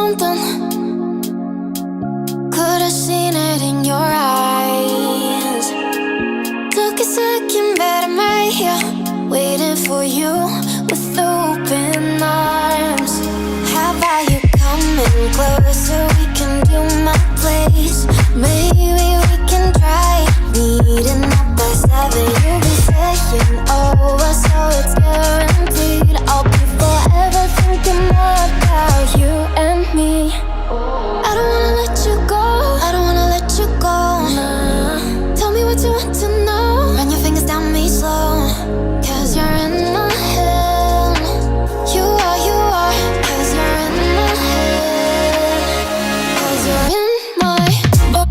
something. Could've seen it in your eyes. Took a second, but I'm right here, waiting for you with open arms. How about you coming closer? We can do my place. Maybe we can try meeting up by 7. You'll be saying over, so it's guaranteed. I'll be forever thinking more about you and me. I don't wanna let you go, I don't wanna let you go. Nah. Tell me what you want to know. Run your fingers down me slow, 'cause you're in my head. You are, 'cause you're in my head. 'Cause you're in my what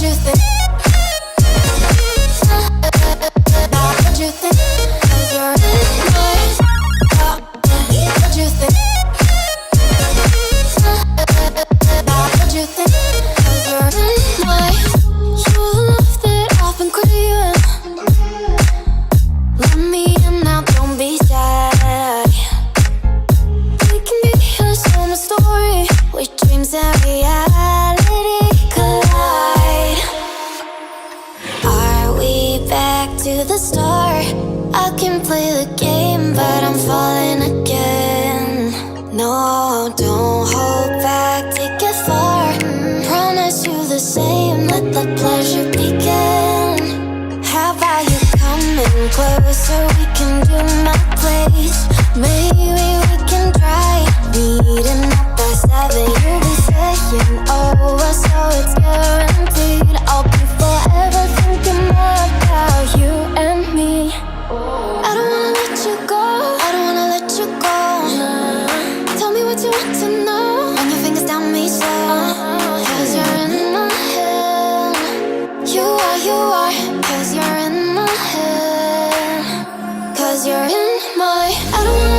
you think? What you think? 'Cause you're in my what you think? What you think? 'Cause you're in my you love that I've been craving. Let me in now, don't be shy. We can be a summer story where dreams and reality collide. Are we back to the start? I can play the game, but I'm falling again. No, don't hold back, take it far. Promise you the same, let the pleasure begin. How about you coming closer? We can do my place. Maybe we can try meeting up by 7. You'll be saying over, so it's guaranteed. I'll be forever thinking more about you and me. I don't wanna let you go, I don't wanna let you go. Nah. Tell me what you want to know. Run your fingers down me slow, 'cause you're in my head. You are, 'cause you're in my head. 'Cause you're in my I don't